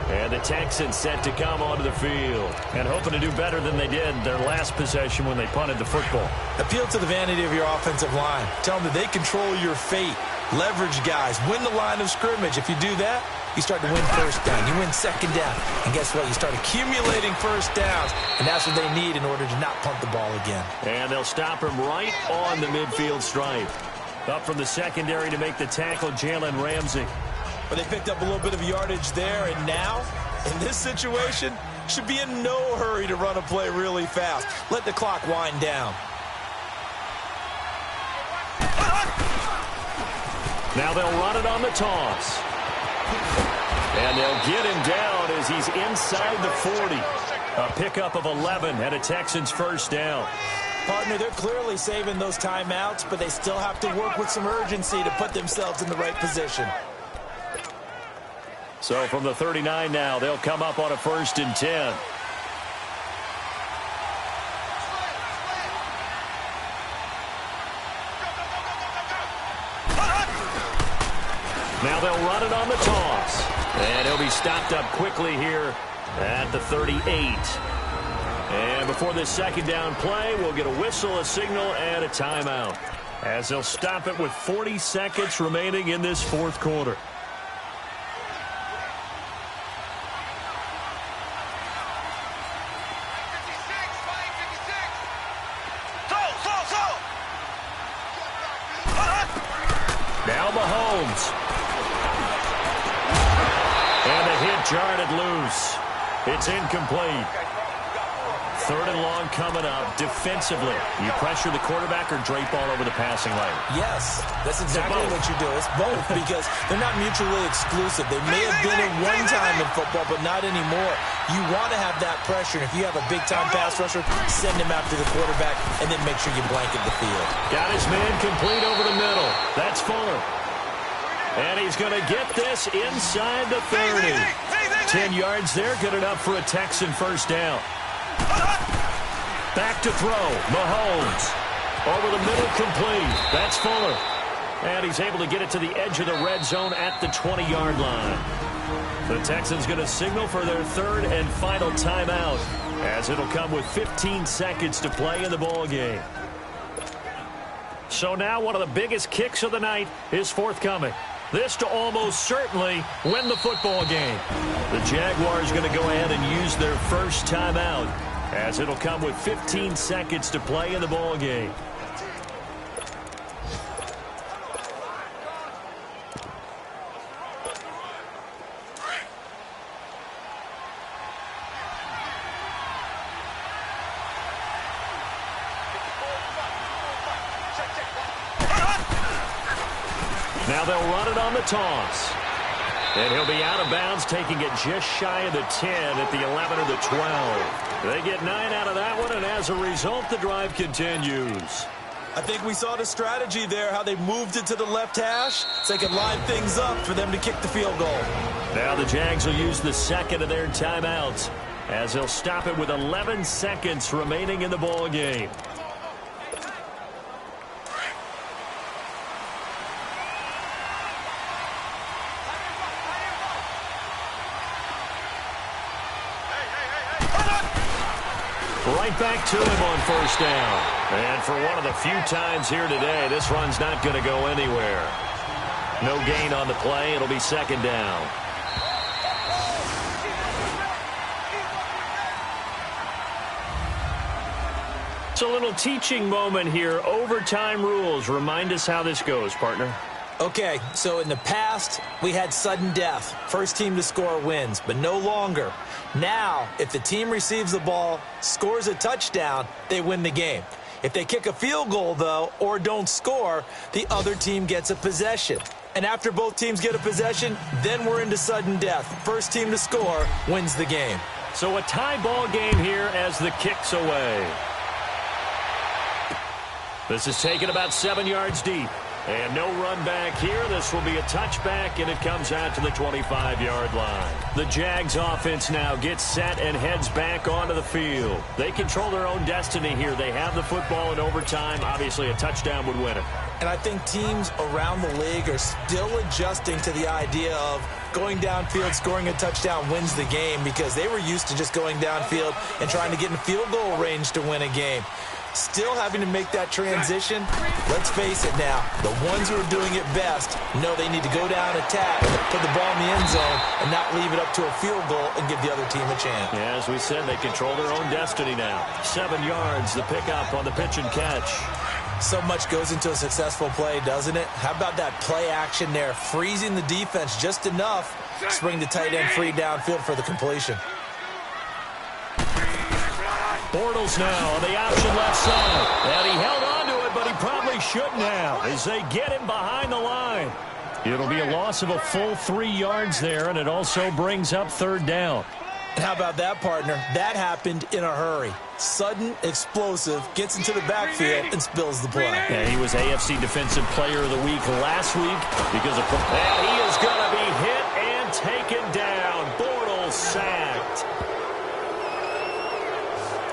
And the Texans set to come onto the field and hoping to do better than they did their last possession when they punted the football. Appeal to the vanity of your offensive line. Tell them that they control your fate. Leverage guys. Win the line of scrimmage. If you do that, you start to win first down. You win second down. And guess what? You start accumulating first downs. And that's what they need in order to not punt the ball again. And they'll stop him right on the midfield stripe. Up from the secondary to make the tackle, Jalen Ramsey. But they picked up a little bit of yardage there, and now, in this situation, should be in no hurry to run a play really fast. Let the clock wind down. Now they'll run it on the toss. And they'll get him down as he's inside the 40. A pickup of 11 and a Texans first down. Partner, they're clearly saving those timeouts, but they still have to work with some urgency to put themselves in the right position. So from the 39 now, they'll come up on a 1st and 10. Now they'll run it on the toss. And he'll be stopped up quickly here at the 38. And before this second down play, we'll get a whistle, a signal, and a timeout. As they'll stop it with 40 seconds remaining in this 4th quarter. Now Mahomes. And the hit jarred it loose. It's incomplete. 3rd and long coming up. Defensively, you pressure the quarterback or drape all over the passing lane? Yes, that's exactly what you do. It's both because they're not mutually exclusive. They may have been at one time in football, but not anymore. You want to have that pressure. If you have a big-time pass rusher, send him after the quarterback and then make sure you blanket the field. Got his man complete over the middle. That's Fuller. And he's going to get this inside the 30. 10 yards there, good enough for a Texan first down. Back to throw. Mahomes. Over the middle, complete. That's Fuller. And he's able to get it to the edge of the red zone at the 20-yard line. The Texans going to signal for their 3rd and final timeout, as it'll come with 15 seconds to play in the ball game. So now one of the biggest kicks of the night is forthcoming. This to almost certainly win the football game. The Jaguars going to go ahead and use their first timeout, as it'll come with 15 seconds to play in the ball game. Now they'll run it on the toss. And he'll be out of bounds, taking it just shy of the 10 at the 11 or the 12. They get 9 out of that one, and as a result, the drive continues. I think we saw the strategy there, how they moved it to the left hash so they could line things up for them to kick the field goal. Now the Jags will use the second of their timeouts as they'll stop it with 11 seconds remaining in the ball game. Right back to him on first down. And for one of the few times here today, this run's not going to go anywhere. No gain on the play. It'll be second down. It's a little teaching moment here. Overtime rules. Remind us how this goes, partner. Okay, so in the past, we had sudden death. First team to score wins, but no longer. Now, if the team receives the ball, scores a touchdown, they win the game. If they kick a field goal, though, or don't score, the other team gets a possession. And after both teams get a possession, then we're into sudden death. First team to score wins the game. So a tie ball game here as the kick's away. This is taken about 7 yards deep. And no run back here. This will be a touchback, and it comes out to the 25-yard line. The Jags offense now gets set and heads back onto the field. They control their own destiny here. They have the football in overtime. Obviously, a touchdown would win it. And I think teams around the league are still adjusting to the idea of going downfield, scoring a touchdown wins the game, because they were used to just going downfield and trying to get in field goal range to win a game. Still having to make that transition. Let's face it now, the ones who are doing it best know they need to go down, attack, put the ball in the end zone, and not leave it up to a field goal and give the other team a chance. Yeah, as we said, they control their own destiny now. 7 yards, the pickup on the pitch and catch. So much goes into a successful play, doesn't it? How about that play action there, freezing the defense just enough to bring the tight end free downfield for the completion. Bortles now on the option left side. And he held on to it, but he probably shouldn't have as they get him behind the line. It'll be a loss of a full 3 yards there, and it also brings up third down. And how about that, partner? That happened in a hurry. Sudden, explosive, gets into the backfield and spills the play. And he was AFC Defensive Player of the Week last week because of... And he is going to be hit and taken down. Bortles sacked.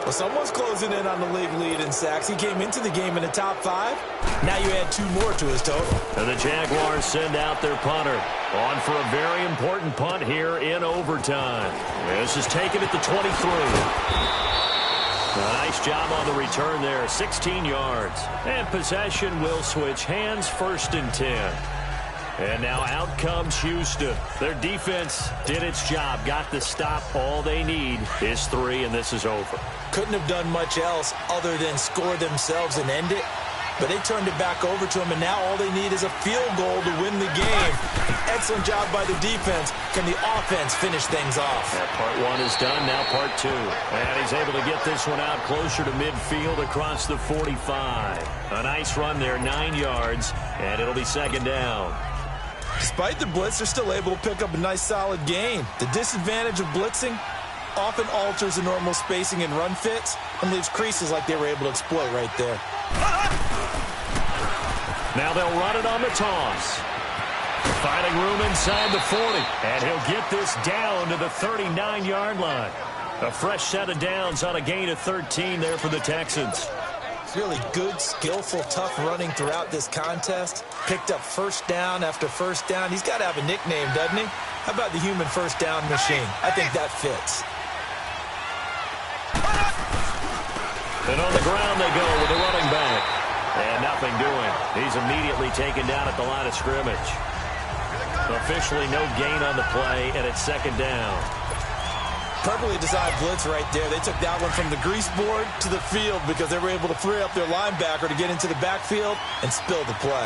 Well, someone's closing in on the league lead in sacks. He came into the game in the top 5. Now you add 2 more to his total. And the Jaguars send out their punter on for a very important punt here in overtime. This is taken at the 23. Nice job on the return there, 16 yards. And possession will switch hands, 1st and 10. And now out comes Houston. Their defense did its job, got the stop. All they need is 3, and this is over. Couldn't have done much else other than score themselves and end it. But they turned it back over to him, and now all they need is a field goal to win the game. An excellent job by the defense. Can the offense finish things off? That part 1 is done, now part 2. And he's able to get this one out closer to midfield across the 45. A nice run there, 9 yards, and it'll be second down. Despite the blitz, they're still able to pick up a nice solid gain. The disadvantage of blitzing often alters the normal spacing and run fits and leaves creases like they were able to exploit right there. Now they'll run it on the toss. Finding room inside the 40. And he'll get this down to the 39-yard line. A fresh set of downs on a gain of 13 there for the Texans. Really good, skillful, tough running throughout this contest. Picked up first down after first down. He's got to have a nickname, doesn't he? How about the human first down machine? I think that fits. And on the ground they go with the running back. And nothing doing. He's immediately taken down at the line of scrimmage. Officially no gain on the play, and it's second down. Perfectly designed blitz right there. They took that one from the grease board to the field because they were able to free up their linebacker to get into the backfield and spill the play.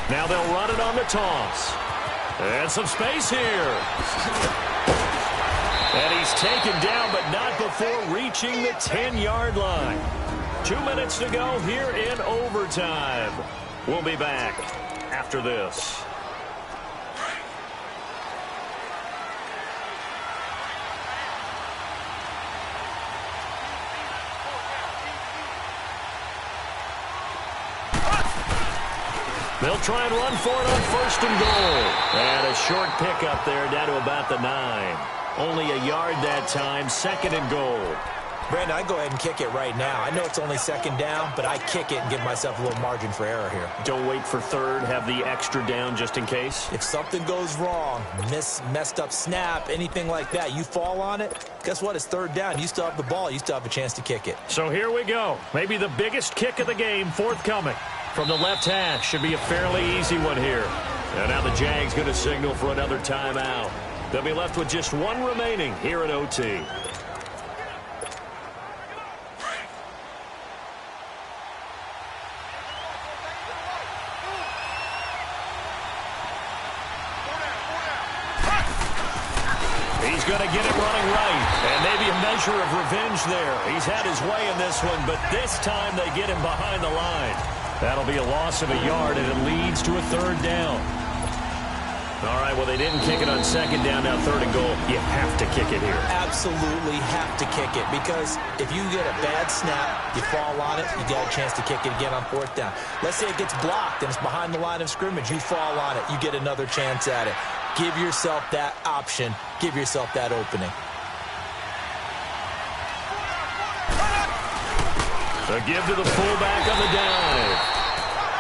Now they'll run it on the toss. And some space here. And he's taken down, but not before reaching the 10-yard line. 2 minutes to go here in overtime. We'll be back after this. They'll try and run for it on 1st and goal. And a short pickup there down to about the 9. Only a yard that time, 2nd and goal. Brandon, I go ahead and kick it right now. I know it's only 2nd down, but I kick it and give myself a little margin for error here. Don't wait for 3rd, have the extra down just in case. If something goes wrong, messed up snap, anything like that, you fall on it, guess what? It's 3rd down. You still have the ball. You still have a chance to kick it. So here we go. Maybe the biggest kick of the game forthcoming. From the left hash, should be a fairly easy one here. And now the Jags going to signal for another timeout. They'll be left with just 1 remaining here at OT. He's going to get it running right. And maybe a measure of revenge there. He's had his way in this one, but this time they get him behind the line. That'll be a loss of a yard, and it leads to a 3rd down. All right, well, they didn't kick it on 2nd down, now 3rd and goal. You have to kick it here. Absolutely have to kick it, because if you get a bad snap, you fall on it, you got a chance to kick it again on 4th down. Let's say it gets blocked and it's behind the line of scrimmage. You fall on it, you get another chance at it. Give yourself that option. Give yourself that opening. A give to the fullback on the dive.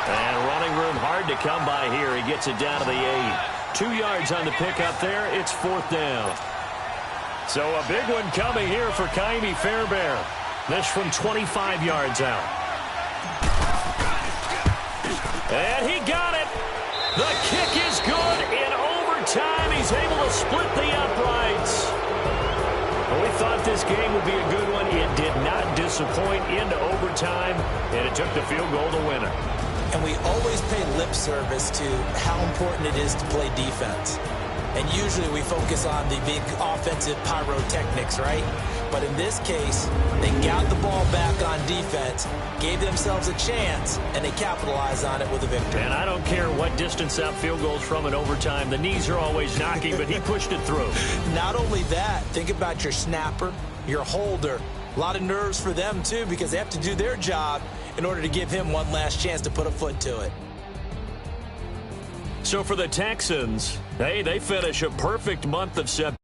And running room hard to come by here. He gets it down to the 8. 2 yards on the pickup there. It's 4th down. So a big one coming here for Kaimi Fairbairn. This from 25 yards out. And he got it. The kick is good in overtime. He's able to split the uprights. We thought this game would be a good one. It did not disappoint into overtime, and it took the field goal to win it. And we always pay lip service to how important it is to play defense. And usually we focus on the big offensive pyrotechnics, right? But in this case, they got the ball back on defense, gave themselves a chance, and they capitalized on it with a victory. And I don't care what distance out field goals from in overtime. The knees are always knocking, but he pushed it through. Not only that, think about your snapper, your holder. A lot of nerves for them, too, because they have to do their job in order to give him one last chance to put a foot to it. So for the Texans, hey, they finish a perfect month of September.